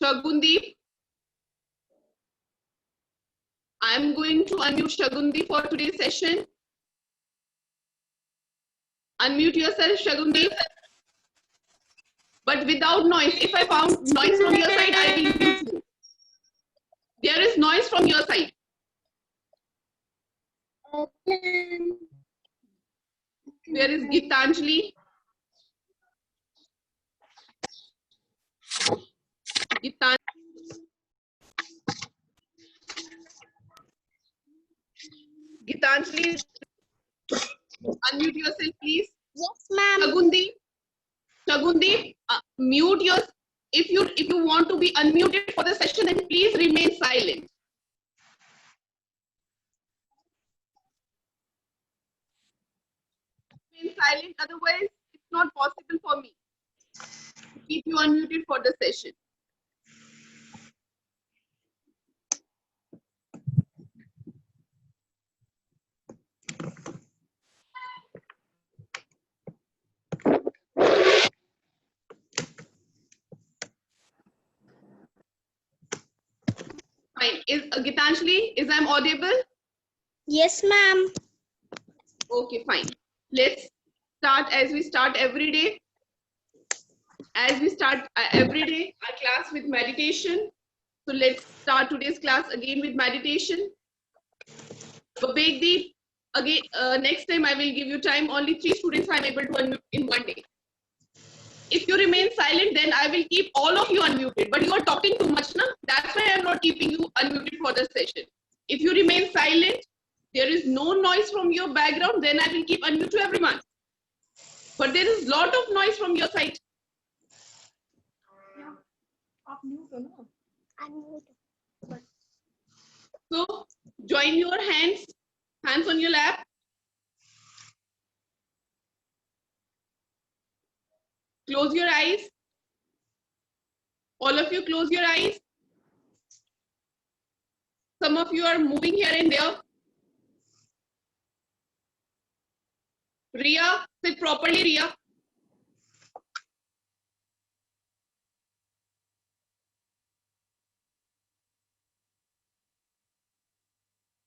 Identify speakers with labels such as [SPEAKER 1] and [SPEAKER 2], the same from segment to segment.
[SPEAKER 1] Shagundeep. I'm going to unmute Shagundeep for today's session. Unmute yourself, Shagundeep. But without noise. If I found noise from your side, I will mute you. There is noise from your side. Where is Gitanjali? Gitanjali, unmute yourself, please.
[SPEAKER 2] Yes, ma'am.
[SPEAKER 1] Shagundeep, mute your. If you want to be unmuted for the session, then please remain silent. Remain silent. Otherwise, it's not possible for me to keep you unmuted for the session. Fine. Is Gitanjali, is I'm audible?
[SPEAKER 2] Yes, ma'am.
[SPEAKER 1] Okay, fine. Let's start as we start every day. As we start every day, our class with meditation. So let's start today's class again with meditation. Babekdeep, again, next time I will give you time. Only 3 students I'm able to unmute in one day. If you remain silent, then I will keep all of you unmuted. But you are talking too much, na? That's why I'm not keeping you unmuted for the session. If you remain silent, there is no noise from your background, then I will keep unmute to everyone. But there is lot of noise from your side. So join your hands on your lap. Close your eyes. All of you close your eyes. Some of you are moving here and there. Ria, sit properly, Ria.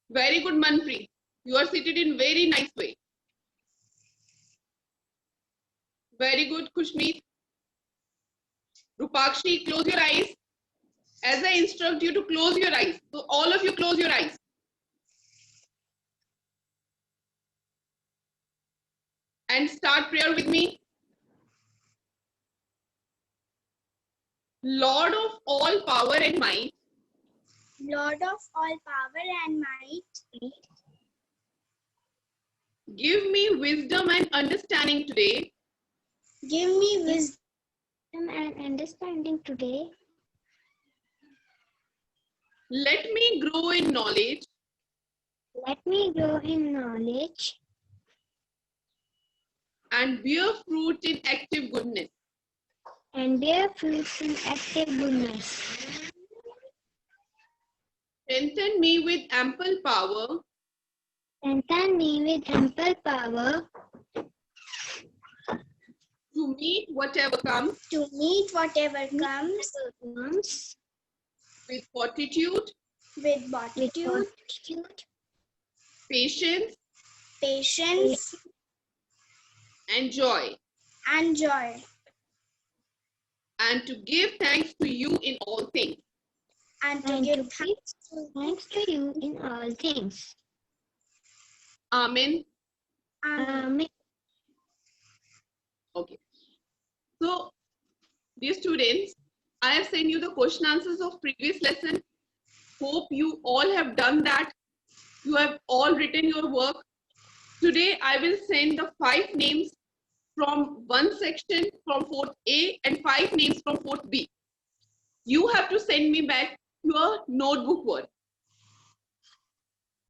[SPEAKER 1] Very good, Manpreet. You are seated in very nice way. Very good, Khushmeet. Rupakshi, close your eyes. As I instruct you to close your eyes. So all of you close your eyes. And start prayer with me. Lord of all power and might.
[SPEAKER 2] Lord of all power and might.
[SPEAKER 1] Give me wisdom and understanding today.
[SPEAKER 2] Give me wisdom and understanding today.
[SPEAKER 1] Let me grow in knowledge.
[SPEAKER 2] Let me grow in knowledge.
[SPEAKER 1] And bear fruit in active goodness.
[SPEAKER 2] And bear fruit in active goodness.
[SPEAKER 1] Strengthen me with ample power.
[SPEAKER 2] Strengthen me with ample power.
[SPEAKER 1] To meet whatever comes.
[SPEAKER 2] To meet whatever comes.
[SPEAKER 1] With fortitude.
[SPEAKER 2] With fortitude.
[SPEAKER 1] Patience.
[SPEAKER 2] Patience.
[SPEAKER 1] And joy.
[SPEAKER 2] And joy.
[SPEAKER 1] And to give thanks to you in all things.
[SPEAKER 2] And to give thanks to you in all things.
[SPEAKER 1] Amen.
[SPEAKER 2] Amen.
[SPEAKER 1] Okay. So, dear students, I have sent you the question answers of previous lesson. Hope you all have done that. You have all written your work. Today, I will send the 5 names from one section from 4th A and 5 names from 4th B. You have to send me back your notebook work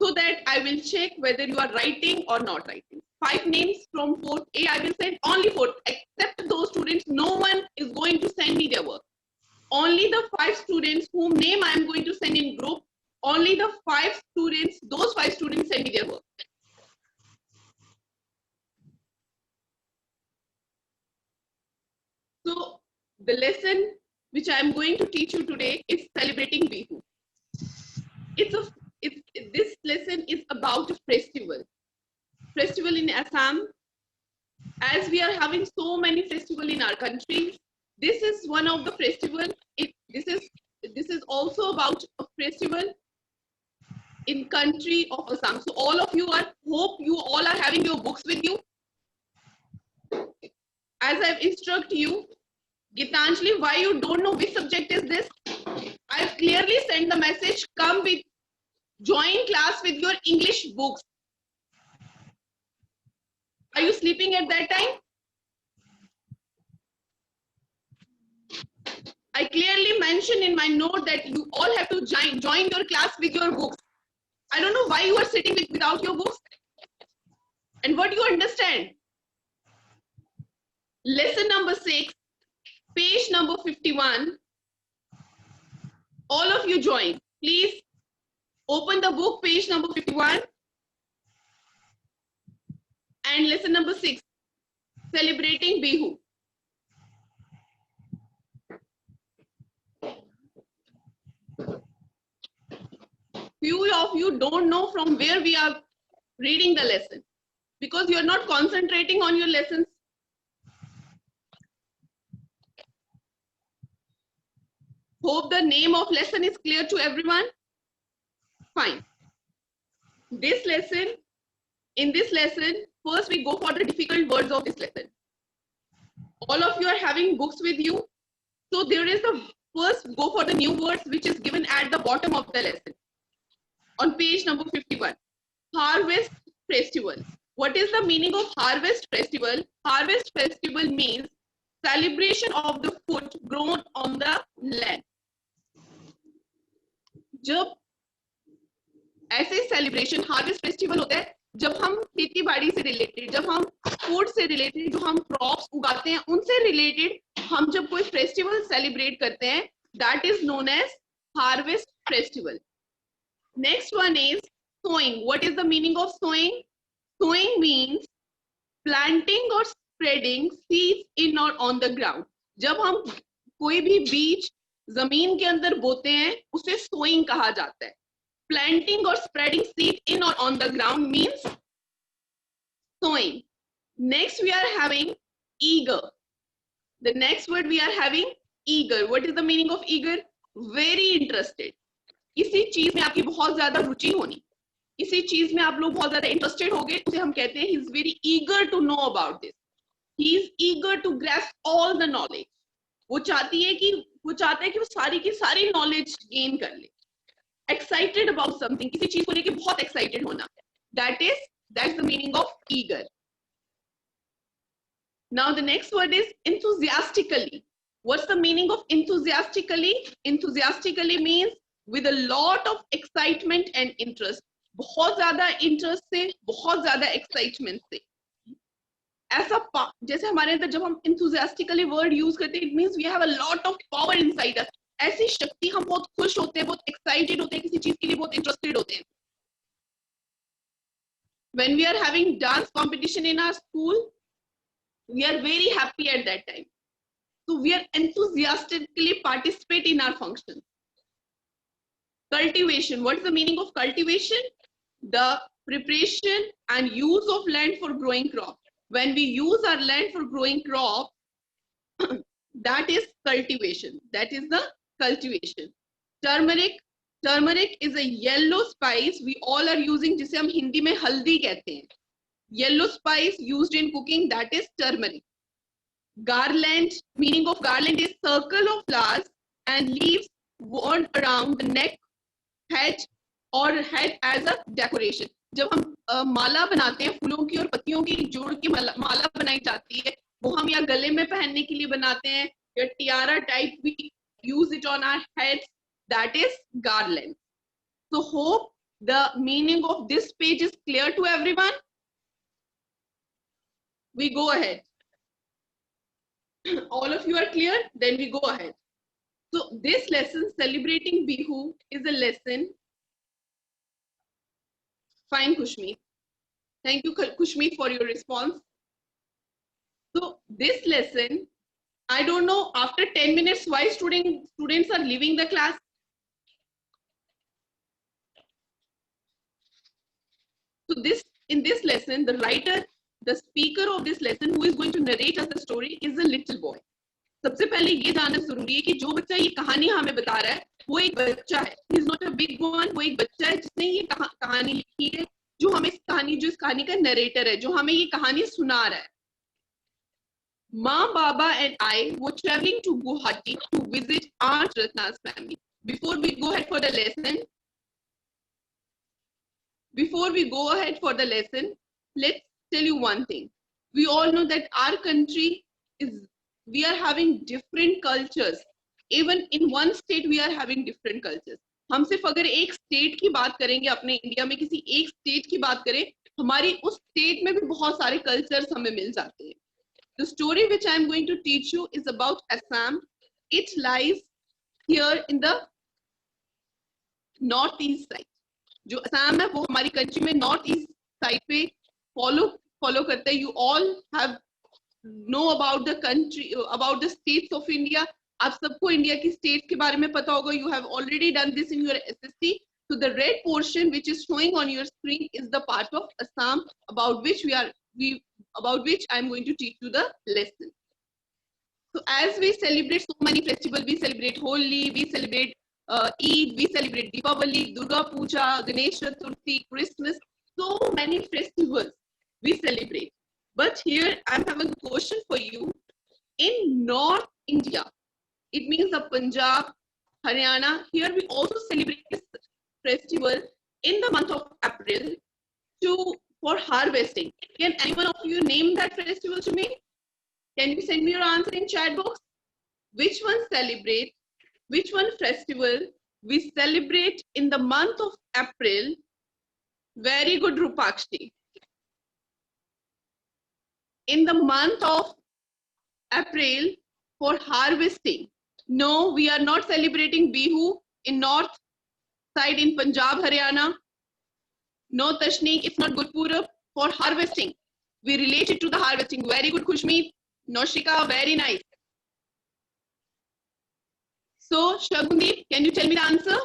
[SPEAKER 1] so that I will check whether you are writing or not writing. 5 names from 4th A, I will send only 4th, except those students, no one is going to send me their work. Only the 5 students whom name I am going to send in group, only the 5 students, those 5 students send me their work. So the lesson which I am going to teach you today is celebrating Bihu. This lesson is about a festival in Assam. As we are having so many festivals in our country, this is one of the festival. This is also about a festival in country of Assam. So all of you hope you all are having your books with you. As I've instructed you, Gitanjali, why you don't know which subject is this? I've clearly sent the message, join class with your English books. Are you sleeping at that time? I clearly mentioned in my note that you all have to join your class with your books. I don't know why you are sitting without your books. And what you understand? Lesson number 6, page number 51. All of you join. Please open the book, page number 51. And lesson number 6, celebrating Bihu. Few of you don't know from where we are reading the lesson because you are not concentrating on your lessons. Hope the name of lesson is clear to everyone. Fine. In this lesson, first we go for the difficult words of this lesson. All of you are having books with you. So there is the first go for the new words which is given at the bottom of the lesson. On page number 51, Harvest Festival. What is the meaning of Harvest Festival? Harvest Festival means celebration of the food grown on the land. जब ऐसे celebration harvest festival होता है जब हम खेती बाड़ी से related, जब हम फूड से रिलेटेड, जो हम क्रॉप्स उगाते हैं उनसे रिलेटेड हम जब कोई फेस्टिवल सेलिब्रेट करते हैं, that is known as harvest festival. Next one is sowing. What is the meaning of sowing? Sowing means planting or spreading seeds in or on the ground. जब हम कोई भी बीज जमीन के अंदर बोते हैं उसे sowing कहा जाता है. Planting or spreading seed in or on the ground means sowing. Next we are having eager. The next word we are having eager. What is the meaning of eager? Very interested. किसी चीज में आपकी बहुत ज्यादा रुचि होनी, किसी चीज में आप लोग बहुत ज्यादा इंटरेस्टेड हो गए, उसे हम कहते हैं he is very eager to know about this. He is eager to grasp all the knowledge. वो चाहता है कि वो सारी की सारी नॉलेज गेन कर ले. Excited about something, किसी चीज को लेके बहुत excited होना. That's the meaning of eager. Now the next word is enthusiastically. What's the meaning of enthusiastically? Enthusiastically means with a lot of excitement and interest. बहुत ज्यादा इंटरेस्ट से, बहुत ज्यादा एक्साइटमेंट से. ऐसा जैसे हमारे अंदर जब हम enthusiastically वर्ड यूज करते हैं, it means we have a lot of power inside us. ऐसी शक्ति, हम बहुत खुश होते हैं, बहुत एक्साइटेड होते हैं, किसी चीज के लिए बहुत इंटरेस्टेड होते हैं. When we are having dance competition in our school, we are very happy at that time. So we are enthusiastically participate in our functions. Cultivation. What is the meaning of cultivation? The preparation and use of land for growing crop. When we use our land for growing crop, that is cultivation. That is the cultivation. Turmeric. Turmeric is a yellow spice we all are using, जिसे हम हिंदी में हल्दी कहते हैं. Yellow spice used in cooking, that is turmeric. Garland. Meaning of garland is circle of flowers and leaves worn around the neck, head or head as a decoration. जब हम माला बनाते हैं, फूलों की और पत्तियों की जोड़ के माला बनाई जाती है, वो हम या गले में पहनने के लिए बनाते हैं या Tiara type, we use it on our heads, that is garland. So hope the meaning of this page is clear to everyone. We go ahead. All of you are clear? Then we go ahead. So this lesson, celebrating Bihu, is a lesson. Fine, Kushmeet. Thank you, Kushmeet, for your response. So this lesson, I don't know after 10 minutes why students are leaving the class. So in this lesson, the writer, the speaker of this lesson who is going to narrate us the story is a little boy. सबसे पहले ये जानना जरूरी है कि जो बच्चा ये कहानी हमें बता रहा है वो एक बच्चा है. He is not a big one. वो एक बच्चा है जिसने ये कहानी लिखी है, जो हमें जो इस कहानी का नरेटर है, जो हमें ये कहानी सुना रहा है. Ma, Baba and I were traveling to Guwahati to visit Aunt Ratna's family. Before we go ahead for the lesson, let's tell you one thing. We all know that our country we are having different cultures. Even in one state, we are having different cultures. हम सिर्फ अगर एक state की बात करेंगे, अपने India में किसी एक स्टेट की बात करें, हमारी उस स्टेट में भी बहुत सारे कल्चर्स हमें मिल जाते हैं. The story which I am going to teach you is about Assam. It lies here in the northeast side. जो असम है वो हमारी कंट्री में नॉर्थ ईस्ट साइड पे फॉलो करते हैं. You all have know about the country, about the states of India. आप सबको इंडिया की स्टेट्स के बारे में पता होगा. You have already done this in your SSC. So the red portion which is showing on your screen is the part of Assam about which I am going to teach you the lesson. So as we celebrate so many festivals, we celebrate Holi, we celebrate Eid, we celebrate Deepavali, Durga Puja, Ganesh Chaturthi, Christmas, so many festivals we celebrate. But here I'm having a question for you. In North India, it means the Punjab, Haryana, here we also celebrate this festival in the month of April for harvesting. Can anyone of you name that festival to me? Can you send me your answer in chat box? Which one festival we celebrate in the month of April? Very good, Rupakshi. In the month of April for harvesting. No, we are not celebrating Bihu in north side in Punjab, Haryana. No, Tashneek, it's not Gurpurab. For harvesting, we relate it to the harvesting. Very good, Khushmeet. Noshika, very nice. So, Shagundeep, can you tell me the answer?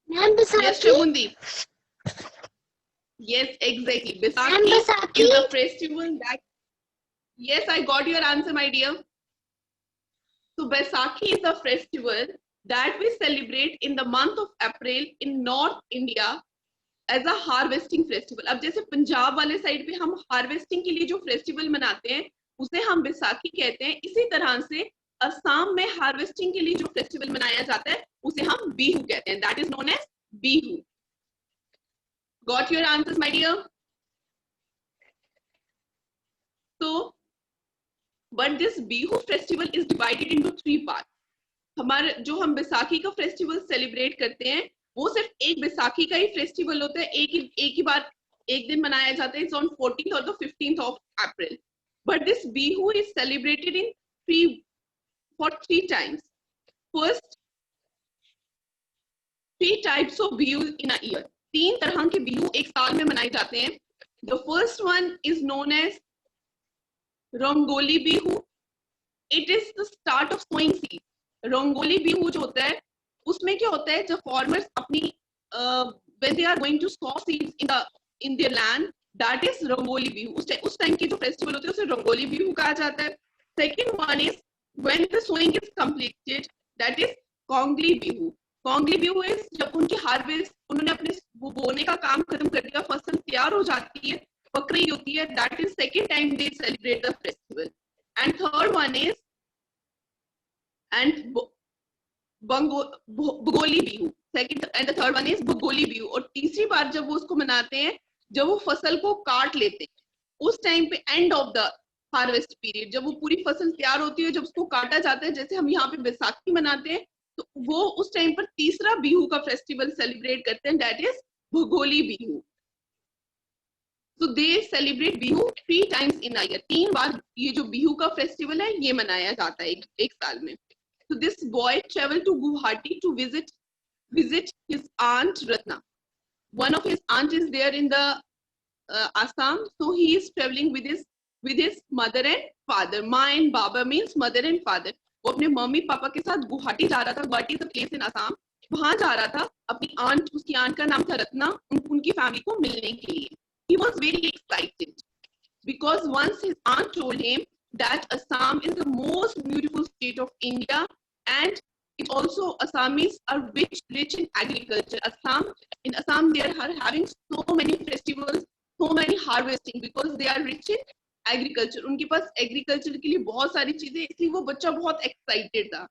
[SPEAKER 1] Yes, Shagundeep. Yes, exactly. Baisakhi is the festival that... Yes, I got your answer, my dear. So, Baisakhi is the festival that we celebrate in the month of April in North India as a harvesting festival. अब जैसे पंजाब वाले side पे हम harvesting के लिए जो festival मनाते हैं उसे हम बैसाखी कहते हैं. इसी तरह से असम में हार्वेस्टिंग के लिए जो फेस्टिवल मनाया जाता है उसे हम बिहू कहते हैं. That is known as Bihu. Got your answers, my dear? So, but this Bihu festival is divided into 3 parts. हमारे जो हम बैसाखी का फेस्टिवल सेलिब्रेट करते हैं वो सिर्फ एक बैसाखी का ही फेस्टिवल होता है. एक ही बार एक दिन मनाया जाता है. It's on 14th or the 15th of April. But this Bihu is celebrated in for 3 times. First, 3 types of Bihu in a year. 3 तरह के बिहू एक साल में मनाए जाते हैं. The first one is known as Rangoli Bihu. It is the start of sowing seeds. Rangoli Bihu जो होता है उसमें क्या होता है, जब फार्मर्स अपनी when they are going to sow seeds in their land, that is rangoli Bihu. उस टाइम की जो फेस्टिवल होते हैं उसे रंगोली बिहू कहा जाता है. Second one is when the sowing is completed, that is Kongali Bihu. Kongali Bihu is जब उनकी हार्वेस्ट, उन्होंने अपने बोने का काम खत्म कर दिया, फसल तैयार हो जाती है, पक रही होती है, that is second time they celebrate the festival. And third one is Bhogali Bihu. Second and the third one is Bhogali Bihu. और तीसरी बार जब वो उसको मनाते हैं जब वो फसल को काट लेते हैं, उस टाइम पे end of the harvest period, जब वो पूरी फसल तैयार होती है, जब उसको काटा जाता है, जैसे हम यहाँ पे बैसाखी मनाते हैं, तो वो उस टाइम पर तीसरा बिहू का फेस्टिवल सेलिब्रेट करते हैं, that is Bhogali Bihu. So they celebrate Bihu 3 times in a year. 3 बार ये जो बिहू का फेस्टिवल है ये मनाया जाता है एक साल में. So this boy traveled to Guwahati to visit his aunt Ratna. One of his aunt is there in the Assam. So he is traveling with his mother and father. Ma and Baba means mother and father. वो अपने mummy papa के साथ गुवाहाटी जा रहा था. Guwahati is a place in Assam. वहां जा रहा था. अपनी आंट, उसकी आंट का नाम था रत्ना, उनकी फैमिली को मिलने के लिए. He was very excited because once his aunt told him that Assam is the most beautiful state of India, and it also Assamese are rich in agriculture. In Assam they are having so many festivals, so many harvesting because they are rich in agriculture. उनके पास agriculture के लिए बहुत सारी चीजें, इसलिए वो बच्चा बहुत excited था.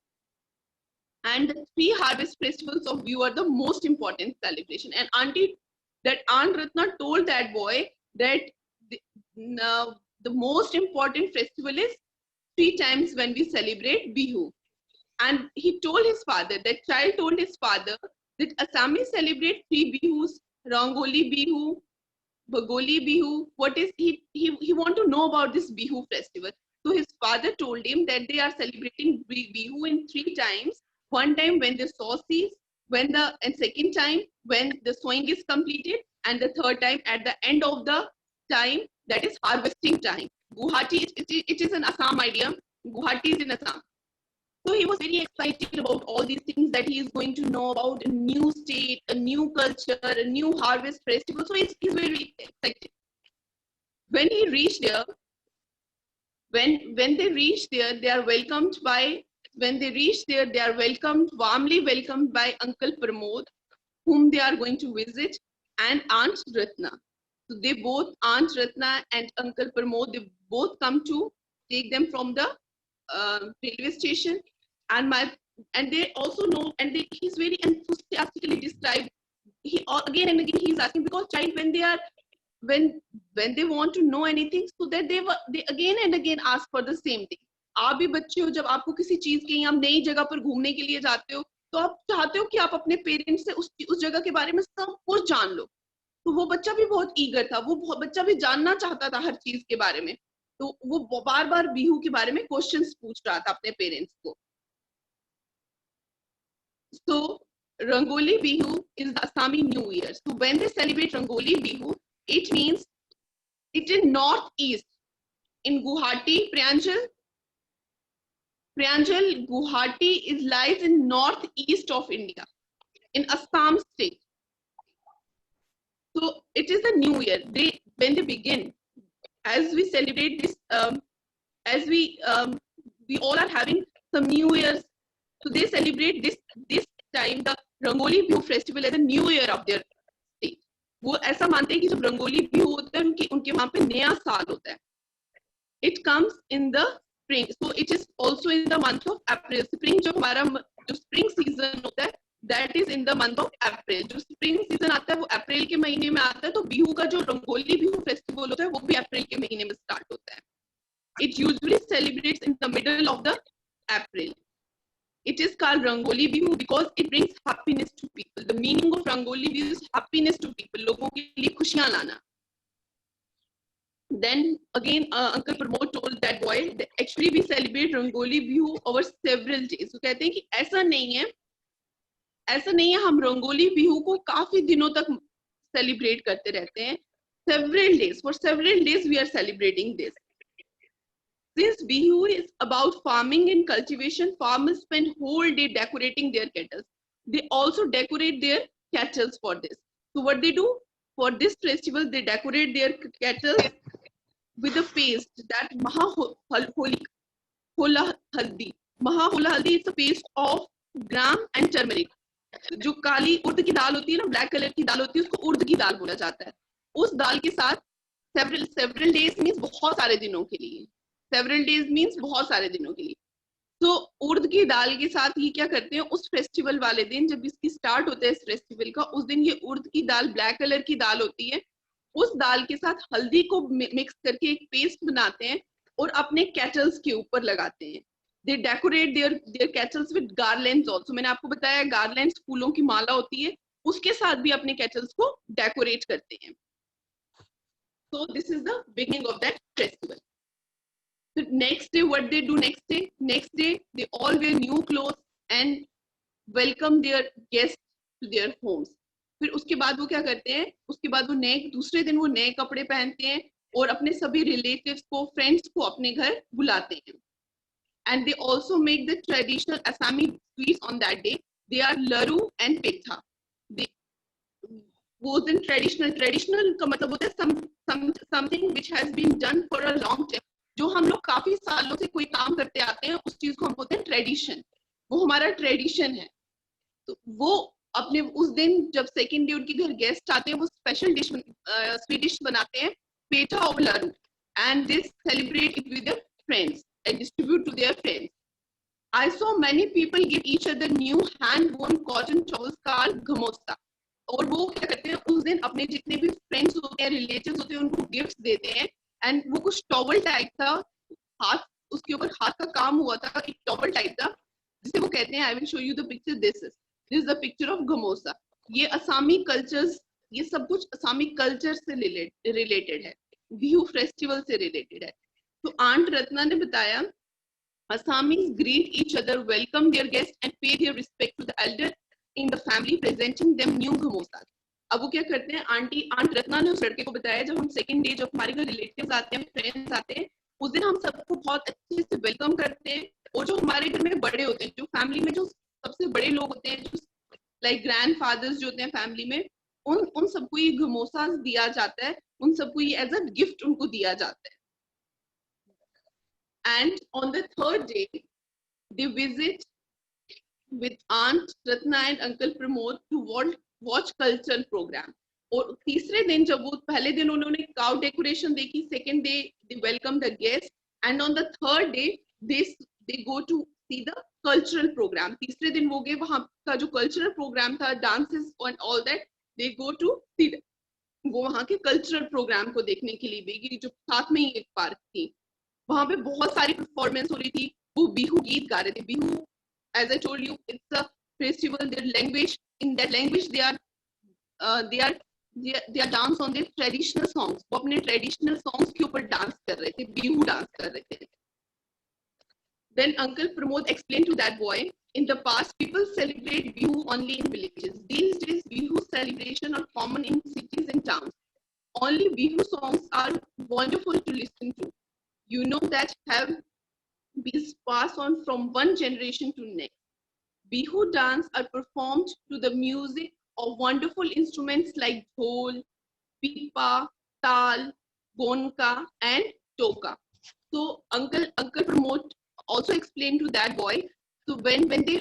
[SPEAKER 1] And the three harvest festivals of Bihu are the most important celebration. And Aunt Ratna told that boy that the most important festival is 3 times when we celebrate Bihu. And he told his father, that child told his father that Assamese celebrate 3 Bihus, Rangoli Bihu, Bagoli Bihu. What is he want to know about this Bihu festival? So his father told him that they are celebrating Bihu in 3 times. One time when the sow cease, and second time when the sowing is completed, and the third time at the end of the time, that is harvesting time. Guwahati, it is an Assam idea. Guwahati is in Assam. So he was very excited about all these things that he is going to know about a new state, a new culture, a new harvest festival. So he's very excited. When he reached there, when they reach there, they are welcomed by. When they reach there, they are warmly welcomed by Uncle Pramod, whom they are going to visit, and Aunt Ratna. So they both, Aunt Ratna and Uncle Pramod, they both come to take them from the railway station. And they also know, and he's very enthusiastically described. He again and again he's asking, because child, when they want to know anything, so that they again and again ask for the same thing. आप भी बच्चे हो, जब आपको किसी चीज के, आप नई जगह पर घूमने के लिए जाते हो, तो आप चाहते हो कि आप अपने पेरेंट्स से उस जगह के बारे में सब कुछ जान लो. तो वो बच्चा भी बहुत ईगर था, वो बच्चा भी जानना चाहता था हर चीज के बारे में. तो वो बार बार बिहू के बारे में क्वेश्चंस पूछ रहा था अपने पेरेंट्स को. So Rangoli Bihu is the Assami New Year. So when they celebrate Rangoli Bihu, it means it is northeast. In Guwahati, Priyanjal, Guwahati lies in northeast of India, in Assam state. So it is a new year. When they begin, as we celebrate this, as we all are having some New Year's, so they celebrate this time the Rangoli Bihu festival as a new year of their state. वो ऐसा मानते हैं कि जब रंगोली बिहू होता है, उनके वहां पे नया साल होता है. It comes in the spring, so it is also in the month of April. Spring जो हमारा जो spring season होता है, that is in the month of April. जो spring season आता है वो अप्रैल के महीने में आता है. तो बिहू का जो रंगोली बिहू फेस्टिवल होता है वो भी अप्रैल के महीने में स्टार्ट होता है. It usually celebrates in the middle of the April. It is called Rangoli Bihu because it brings happiness to people. The meaning of Rangoli Bihu is happiness to people. लोगों के लिए खुशियां लाना. Then again, Uncle Pramod told that boy that actually we celebrate Rangoli Bihu over several days. So कहते हैं कि ऐसा नहीं है, हम रंगोली बिहू को काफी दिनों तक सेलिब्रेट करते रहते हैं. Several days, for several days we are celebrating this. Since Bihu is about farming and cultivation, farmers spend whole day decorating their kettles. They also decorate their kettles for this. So what they do for this festival, they decorate their kettles with a paste, that Maha Hola Haldi. Maha Hola Haldi is a paste of gram and turmeric. जो काली उर्द की दाल होती है ना, black colour की दाल होती है, उसको उर्द की दाल बोला जाता है. उस दाल के साथ several days means बहुत सारे दिनों के लिए. Several days means बहुत सारे दिनों के लिए. तो उर्द की दाल के साथ ये क्या करते हैं, उस फेस्टिवल वाले दिन जब इसकी स्टार्ट होता है इस फेस्टिवल का, उस दिन ये उर्द की दाल, ब्लैक कलर की दाल होती है, उस दाल के साथ हल्दी को मिक्स करके एक पेस्ट बनाते हैं और अपने केटल्स के ऊपर लगाते हैं. They decorate their kettles with garlands also. मैंने आपको बताया garlands फूलों की माला होती है, उसके साथ भी अपने kettles को decorate करते हैं. So this is the beginning of that festival. The next day, what they do next day they all wear new clothes and welcome their guests to their homes. फिर उसके बाद वो क्या करते हैं, उसके बाद वो दूसरे दिन वो नए कपड़े पहनते हैं और अपने सभी रिलेटिव्स को, फ्रेंड्स को अपने घर बुलाते हैं. And they also make the traditional Assami sweets on that day. They are laru and petha. They, वो दिन traditional का मतलब होता है something which has been done for a long time. जो हम लोग काफी सालों से कोई काम करते आते हैं, उस चीज को हम बोलते हैं ट्रेडिशन. वो हमारा ट्रेडिशन है. तो वो अपने उस दिन जब सेकेंड डे उनके घर गेस्ट आते हैं, वो स्पेशल डिश स्वीट डिश बनाते हैं, पेठा और लाडू, and they celebrate it with their friends and distribute to their friends. I saw many people give each other new hand-woven cotton towels called gamosta. और वो क्या करते हैं उस दिन अपने जितने भी फ्रेंड्स होते हैं, रिलेटिव्स होते हैं, उनको गिफ्ट्स देते हैं. एंड वो कुछ टॉवल टाइप था, हाथ उसके ऊपर हाथ का काम हुआ था, एक टॉवल टाइप था, जिसे वो कहते हैं, I will show you the picture. This is the picture of gamosa. ये असामी कल्चर्स, ये सब कुछ असामी कल्चर से रिलेटेड है, बिहू फेस्टिवल से रिलेटेड है. तो आंट रत्ना ने बताया, Assamese greet each other, welcome their guests and pay their respect to the elder in the family, presenting them new gamosas. अब वो क्या करते हैं, आंट रत्ना ने उस लड़के को बताया, जब हम सेकंड डे, जब हमारे घर रिलेटिव्स आते हैं, फ्रेंड्स आते हैं, उस दिन हम सबको बहुत अच्छे से वेलकम करते हैं. और जो हमारे घर में बड़े होते हैं, जो फैमिली में जो सबसे बड़े लोग होते हैं, जो लाइक ग्रैंड फादर्स जो होते हैं फैमिली में, उन सबको ये गमोसास दिया जाता है, उन सबको ये एज अ गिफ्ट उनको दिया जाता है. And on the third day, they visit with Aunt Ratna and Uncle Pramod to watch cultural program. और तीसरे दिन, जब वो पहले दिन उन्होंने cow decoration देखी, second day they welcome the guests, and on the third day they go to see the cultural program. तीसरे दिन वो गए, वहाँ का जो cultural program था, dances and all that, they go to see वो वहाँ के cultural program को देखने के लिए भी, जो साथ में ही एक पार्क थी. वहां पे बहुत सारी परफॉर्मेंस हो रही थी. वो बिहू गीत गा रहे थे. Bihu, as I told you, it's a festival. Their language, in that language they are dance on their traditional songs. वो अपने ट्रेडिशनल सॉन्ग्स के ऊपर डांस कर रहे थे, बिहू डांस कर रहे थे. Then Uncle Pramod explained to that boy, in the past people celebrate Bihu only in villages. These days Bihu celebration are common in cities and towns. Only Bihu songs are wonderful to listen to. You know that have been passed on from one generation to next. Bihu dance are performed to the music of wonderful instruments like dhol, pipa, tal, gonka, and toka. So Uncle Pramod also explained to that boy. So when they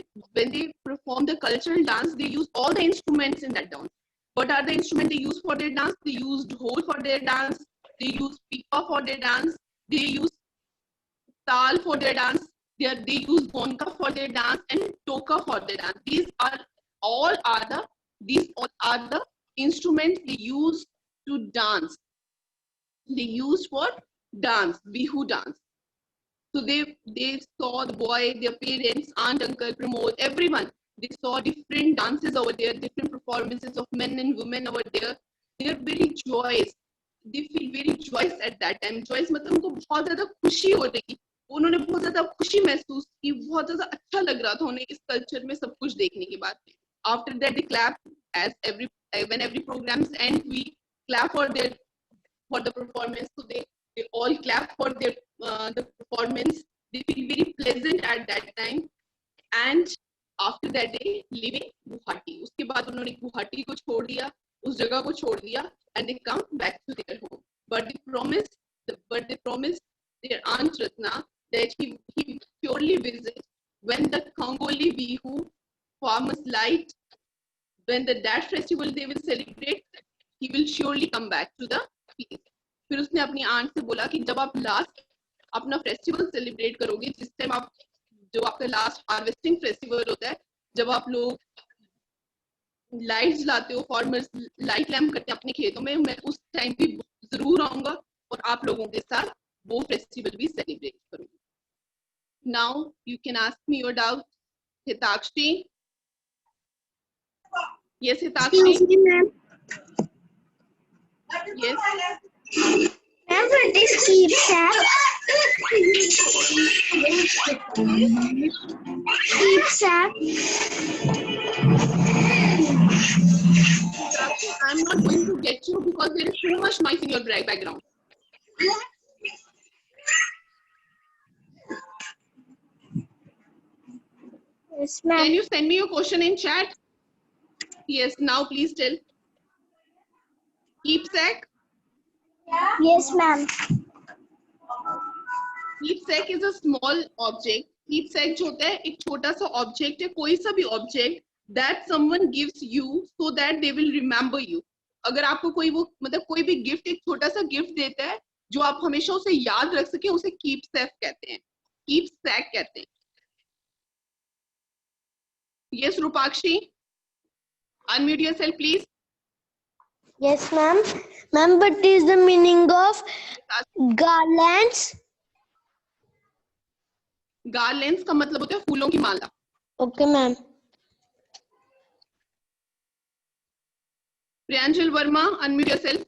[SPEAKER 1] perform the cultural dance, they use all the instruments in that dance. What are the instruments they use for their dance? They use dhol for their dance. They use pipa for their dance. They use tal for their dance. They use gonka for their dance and toka for their dance. These all are the instruments they use to dance. They use for dance, Bihu dance. So they saw the boy, their parents, aunt, uncle, Pramod, everyone. They saw different dances over there, different performances of men and women over there. They're very joyous. They feel very joyous at that time. Joyous मतलब उनको बहुत ज़्यादा खुशी हो रही. उन्होंने बहुत ज़्यादा खुशी महसूस की. बहुत ज़्यादा अच्छा लग रहा था उन्हें इस कल्चर में सब कुछ देखने के बाद. After that they clap when every programs end, we clap for the performance. So they all clap for their the performance. They feel very pleasant at that time. And after that they leaving Guwahati. उसके बाद उन्होंने गुवाहाटी को छोड़ दिया, उस जगह को छोड़ दिया, and they come back to their home. But they promised their aunt Ratna that he surely visit when the Kangoli Bihu farmers light, when that festival they will celebrate, he will surely come back to the place. फिर उसने अपनी aunt से बोला कि जब आप last अपना festival celebrate करोगे, जिस टाइम आप जो आपका लास्ट हार्वेस्टिंग फेस्टिवल होता है, जब आप लोग लाइट जलाते हो, फार्मर्स लाइट लैम्प करते हैं अपने खेतों में, मैं उस टाइम भी जरूर आऊंगा और आप लोगों के साथ वो फेस्टिवल भी सेलिब्रेट करूंगी. Now you can ask me your doubt. Hitakshi. Yes, Hitakshi. Yes.
[SPEAKER 2] Remember this keep sack? Keep sack.
[SPEAKER 1] I'm not going to get you because there is too much noise in your background.
[SPEAKER 2] Yes,
[SPEAKER 1] Can
[SPEAKER 2] ma'am.
[SPEAKER 1] you send me your question in chat? Yes, now please tell. Keepsake.
[SPEAKER 2] Yes, ma'am.
[SPEAKER 1] Keepsake is a small object. Keepsake जो होता है एक छोटा सा object है, कोई सा भी object that someone gives you so that they will remember you. अगर आपको कोई वो मतलब कोई भी गिफ्ट एक छोटा सा गिफ्ट देता है जो आप हमेशा उसे याद रख सके, उसे keepsake कहते हैं. Keepsake कहते हैं. Yes, Rupakshi. Unmute yourself, please.
[SPEAKER 2] Yes, ma'am. Ma'am, what is the meaning of garlands?
[SPEAKER 1] Garlands का मतलब होता है फूलों की माला.
[SPEAKER 2] Okay, ma'am.
[SPEAKER 1] Priyanjal Verma, unmute yourself.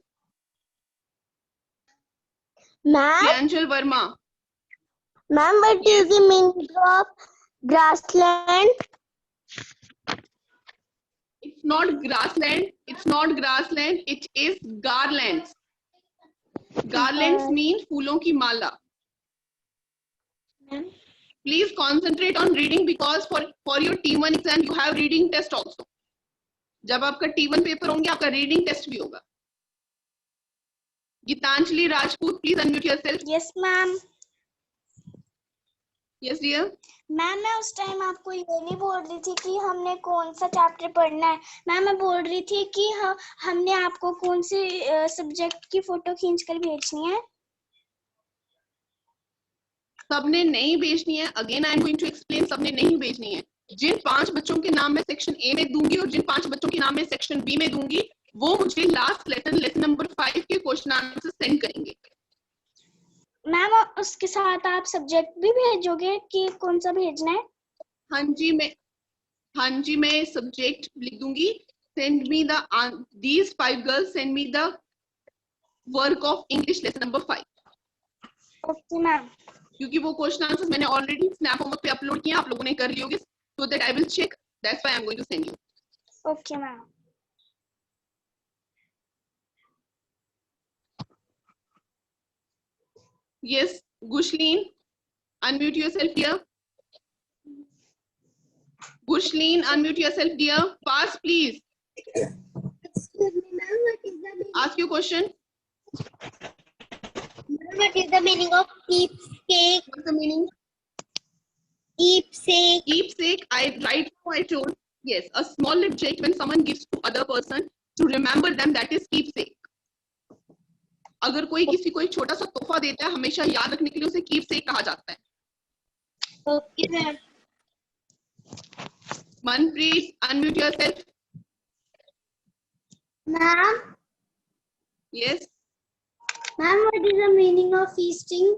[SPEAKER 2] Ma'am,
[SPEAKER 1] Priyanjal Verma.
[SPEAKER 2] ma'am, what is the meaning of grassland?
[SPEAKER 1] It's not grassland. It's not grassland. It is garlands. Garlands mean फूलों की माला.
[SPEAKER 2] Ma'am.
[SPEAKER 1] Please concentrate on reading because for your T1 exam you have reading test also. जब आपका T1 paper होंगे आपका reading test भी होगा. Geetanjali Rajput, please unmute yourself.
[SPEAKER 2] Yes, ma'am.
[SPEAKER 1] Yes, dear.
[SPEAKER 2] Ma'am मैं उस टाइम आपको ये नहीं बोल रही थी कि हमने कौन सा चैप्टर पढ़ना है. मैम मैं बोल रही थी कि हमने आपको कौन से सब्जेक्ट की फोटो खींचकर भेजनी है.
[SPEAKER 1] सबने नहीं भेजनी है. Again I am going to explain. सबने नहीं भेजनी है. जिन 5 बच्चों के नाम मैं सेक्शन ए में दूंगी और जिन 5 बच्चों के नाम मैं सेक्शन बी में दूंगी वो मुझे लास्ट लेसन नंबर 5 के क्वेश्चन आंसर सेंड करेंगे.
[SPEAKER 2] मैम उसके साथ आप सब्जेक्ट भी भेजोगे कि कौन सा भेजना है?
[SPEAKER 1] हाँ जी मैं सब्जेक्ट लिख दूंगी. Send me these 5 girls send me the work of English lesson number 5.
[SPEAKER 2] Okay ma'am.
[SPEAKER 1] क्योंकि वो क्वेश्चन आंसर्स मैंने ऑलरेडी स्नैप होमवर्क पे अपलोड किए, आप लोगों ने कर लिए होंगे, so that I will check. That's why I'm going to send you.
[SPEAKER 2] Okay ma'am.
[SPEAKER 1] Yes, Gushleen, unmute yourself, dear. Gushleen, unmute yourself, dear. Fast, please.
[SPEAKER 2] Excuse me, ma'am. What is the meaning?
[SPEAKER 1] Ask your question.
[SPEAKER 2] What is the meaning of keepsake?
[SPEAKER 1] What's the meaning?
[SPEAKER 2] Keepsake.
[SPEAKER 1] Keepsake, I told. Yes, a small object when someone gives to other person to remember them, that is keepsake. अगर कोई किसी को एक छोटा सा तोहफा देता है हमेशा याद रखने के लिए उसे keepsake कहा जाता है.
[SPEAKER 2] Okay, ma'am.
[SPEAKER 1] Manpreet, unmute yourself.
[SPEAKER 2] Ma'am.
[SPEAKER 1] Yes.
[SPEAKER 2] Ma'am, what is the meaning of feasting?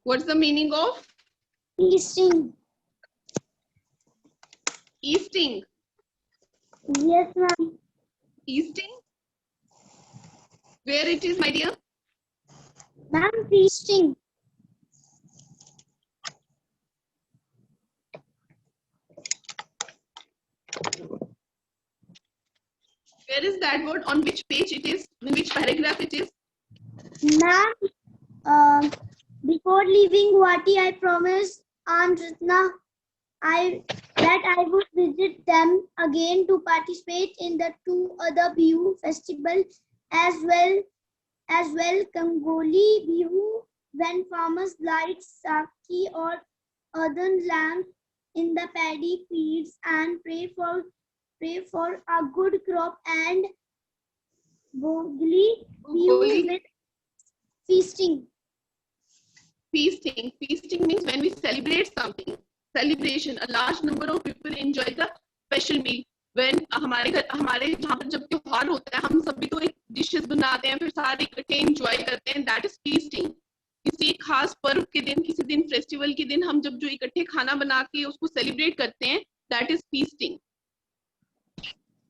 [SPEAKER 1] What's the meaning of
[SPEAKER 2] Feasting.
[SPEAKER 1] easting?
[SPEAKER 2] Yes, ma'am.
[SPEAKER 1] Easting? Where it is, my dear?
[SPEAKER 2] Ma'am, feasting.
[SPEAKER 1] Where is that word? On which page it is? In which paragraph it is?
[SPEAKER 2] Ma'am, before leaving Guwahati, I promised Aunt Ratna that I would visit them again to participate in the 2 other Bihu festival as well Kangoli Bihu, when farmers light Saki or earthen lamps in the paddy fields and pray for a good crop, and Bogli Bihu with feasting.
[SPEAKER 1] Feasting. Feasting means when we celebrate something. Celebration. A large number of people enjoy the special meal. When हमारे जहाँ पर जब त्योहार होता है हम सभी तो एक डिशेस बनाते हैं फिर सारे इकट्ठे एंजॉय करते हैं. That is feasting. किसी खास पर्व के दिन किसी दिन फेस्टिवल के दिन हम जब जो इकट्ठे खाना बना के उसको सेलिब्रेट करते हैं that is feasting.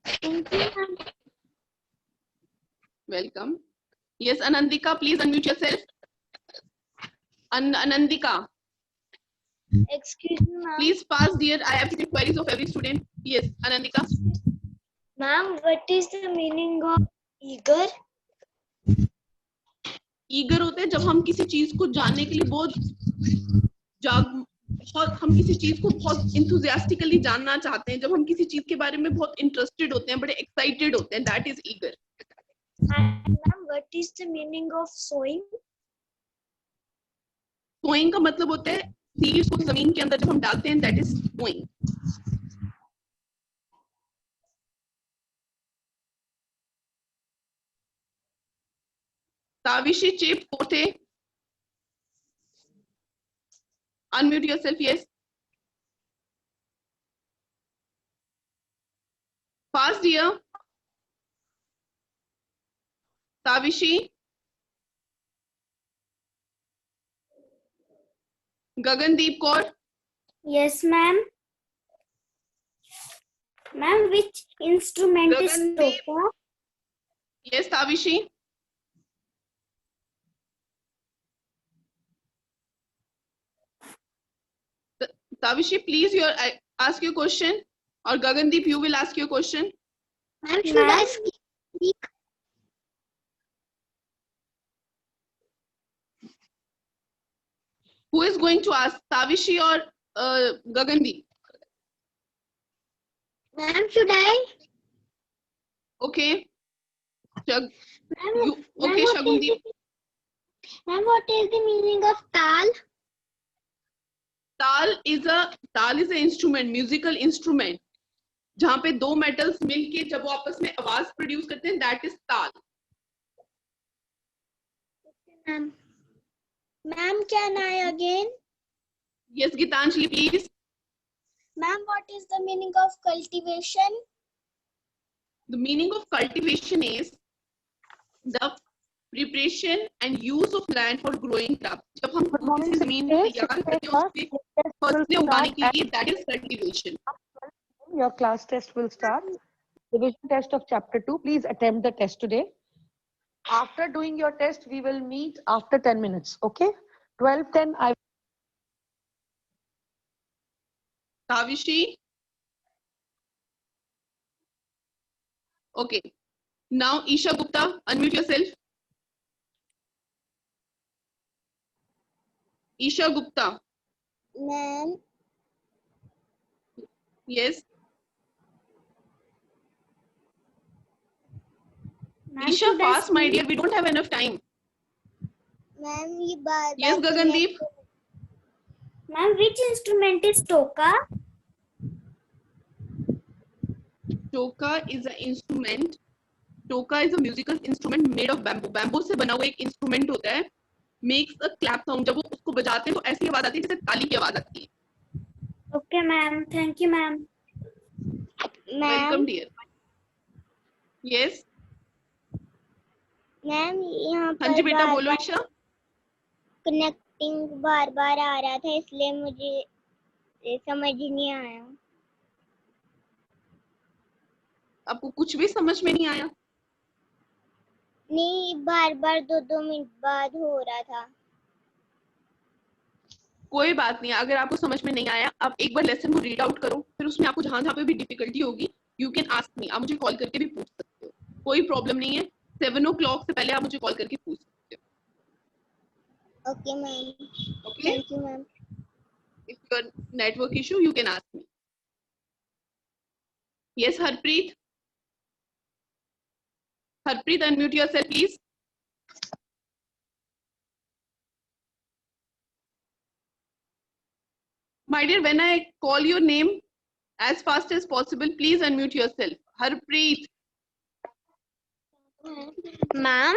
[SPEAKER 2] Thank you, ma'am.
[SPEAKER 1] Welcome. Yes, Anandika, please unmute yourself. Anandika,
[SPEAKER 2] Excuse me, ma'am.
[SPEAKER 1] please pass, dear. I have taken queries of every student. Yes, Anandika.
[SPEAKER 2] Ma'am, what is the meaning of eager?
[SPEAKER 1] Eager होते हैं जब हम किसी चीज को जानने के लिए बहुत हम किसी चीज को बहुत इंथुजियास्टिकली जानना चाहते हैं, जब हम किसी चीज के बारे में बहुत इंटरेस्टेड होते हैं, बड़े एक्साइटेड होते हैं, that is eager.
[SPEAKER 2] And ma'am, what is the meaning of sowing?
[SPEAKER 1] Sowing का मतलब होता है सीड्स को जमीन के अंदर जब हम डालते हैं, दैट इज सोइंग. ताविशी चिप पोते, unmute yourself. Yes, fast dear. Tavishi, Gagandeep Kaur,
[SPEAKER 2] Yes, ma'am. Ma'am, which instrument is
[SPEAKER 1] Gagandeep.
[SPEAKER 2] toka?
[SPEAKER 1] Yes, Tavishi. Tavishi, please ask your question, or Gagandeep, you will ask your question.
[SPEAKER 2] Ma'am, should I speak?
[SPEAKER 1] Who is going to ask, Tavishi or Gagandeep?
[SPEAKER 2] Ma'am, should I?
[SPEAKER 1] Okay.
[SPEAKER 2] Ma'am,
[SPEAKER 1] Okay, Shagundeep.
[SPEAKER 2] Ma'am, what is the meaning of tal?
[SPEAKER 1] ताल is an instrument, musical instrument, जहां पे दो metals मिलके जब वो आपस में आवाज प्रोड्यूस करते हैं, दैट इज ताल.
[SPEAKER 2] Ma'am, can I again?
[SPEAKER 1] Yes, Gitanjali, please.
[SPEAKER 2] Ma'am, what is the meaning of cultivation?
[SPEAKER 1] The meaning of cultivation is the preparation and use of land for growing crops. जब हम किसी जमीन को तैयार करते हैं उसपे फसलें उगाने के लिए, that is cultivation.
[SPEAKER 3] Your class test will start. Division test of chapter 2. Please attempt the test today. After doing your test, we will meet after 10 minutes. Okay? 12:10.
[SPEAKER 1] Tavishi. Okay. Now, Isha Gupta, unmute yourself. Isha Gupta.
[SPEAKER 2] Ma'am.
[SPEAKER 1] Yes. Isha, fast, my dear. We don't have enough time.
[SPEAKER 2] Ma'am,
[SPEAKER 1] Yes, Gagandeep.
[SPEAKER 2] Ma'am, which instrument is toka?
[SPEAKER 1] Toka is an instrument. Toka is a musical instrument made of bamboo. Bamboo से बना हुआ एक instrument होता है. Makes a clap sound. जब वो उसको बजाते हैं तो ऐसी आवाज आती है जैसे ताली की आवाज आती है.
[SPEAKER 2] Okay, ma'am. Thank you, ma'am.
[SPEAKER 1] Welcome, dear. Yes.
[SPEAKER 2] Ma'am यहाँ
[SPEAKER 1] हाँ जी बेटा, बोलो ईशा.
[SPEAKER 2] कनेक्टिंग बार बार आ रहा था, इसलिए मुझे समझ ही नहीं आया.
[SPEAKER 1] आपको कुछ भी समझ में नहीं आया?
[SPEAKER 2] नहीं, बार बार 2-2 मिनट बाद हो रहा था.
[SPEAKER 1] कोई बात नहीं, अगर आपको समझ में नहीं आया, आप एक बार लेसन को रीड आउट करो, फिर उसमें आपको जहां जहां पे भी डिफिकल्टी होगी, यू कैन आस्क मी. आप मुझे कॉल करके भी पूछ सकते हो, कोई प्रॉब्लम नहीं है. 7 o'clock से पहले आप मुझे कॉल करके पूछ सकते हो.
[SPEAKER 2] Okay ma'am.
[SPEAKER 1] Okay,
[SPEAKER 2] thank you ma'am.
[SPEAKER 1] If your network issue you can ask me. Yes Harpreet. Harpreet, unmute yourself, please. My dear, when I call your name as fast as possible, please unmute yourself. Harpreet.
[SPEAKER 2] Ma'am?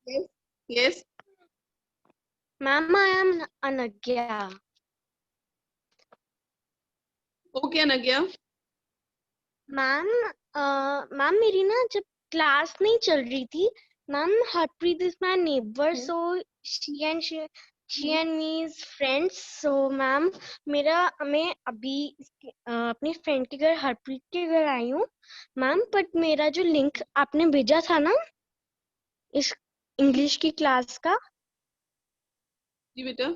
[SPEAKER 1] Yes. Yes.
[SPEAKER 2] Ma'am, I am Anagya.
[SPEAKER 1] Okay, Anagya.
[SPEAKER 2] Ma'am ma'am मेरी ना जब class नहीं चल रही थी, ma'am Harpreet is my neighbour, so she and me is friends. So ma'am मैं अभी अपनी फ्रेंड के घर, हरप्रीत के घर आई हूँ मैम. बट मेरा जो लिंक आपने भेजा था ना इस इंग्लिश की क्लास का,
[SPEAKER 1] जी बेटा,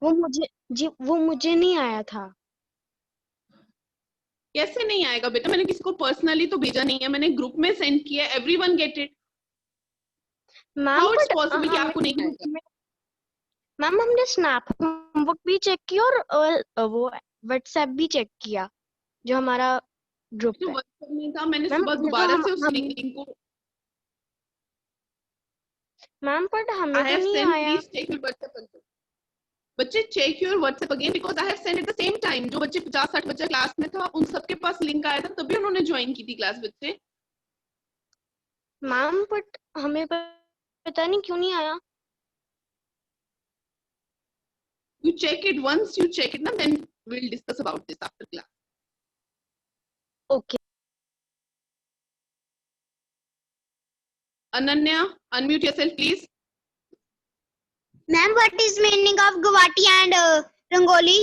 [SPEAKER 2] वो मुझे नहीं आया था.
[SPEAKER 1] कैसे नहीं आएगा बेटा? मैंने किसी को पर्सनली तो भेजा नहीं है, मैंने ग्रुप में सेंड किया है, everyone get it.
[SPEAKER 4] Ma'am
[SPEAKER 1] how it's
[SPEAKER 4] but
[SPEAKER 1] possible कि आपको नहीं आएगा?
[SPEAKER 4] मैम हमने स्नैप होमवर्क भी चेक किया और वो व्हाट्सएप भी चेक किया जो हमारा ग्रुप
[SPEAKER 1] जो
[SPEAKER 4] है।
[SPEAKER 1] WhatsApp में था, मैंने
[SPEAKER 4] मैम
[SPEAKER 1] सुबह
[SPEAKER 4] ये तो
[SPEAKER 1] दोबारा से उस
[SPEAKER 4] हम
[SPEAKER 1] लिंक को
[SPEAKER 4] मैम बट हमें
[SPEAKER 1] I
[SPEAKER 4] तो
[SPEAKER 1] have
[SPEAKER 4] नहीं
[SPEAKER 1] sent,
[SPEAKER 4] आया।
[SPEAKER 1] please check your WhatsApp again. बच्चे check your WhatsApp again because I have sent at the same time. जो बच्चे 50-60 बच्चा क्लास में था, उन सबके पास लिंक आया था, तभी उन्होंने ज्वाइन की थी क्लास बच्चे।
[SPEAKER 4] मैम बट हमें पता नहीं क्यों नहीं आया।
[SPEAKER 1] You check it, once you check it, then we'll discuss about this after class.
[SPEAKER 4] Okay
[SPEAKER 1] Ananya, unmute yourself, please.
[SPEAKER 2] Ma'am, what is meaning of Guwahati and Rangoli?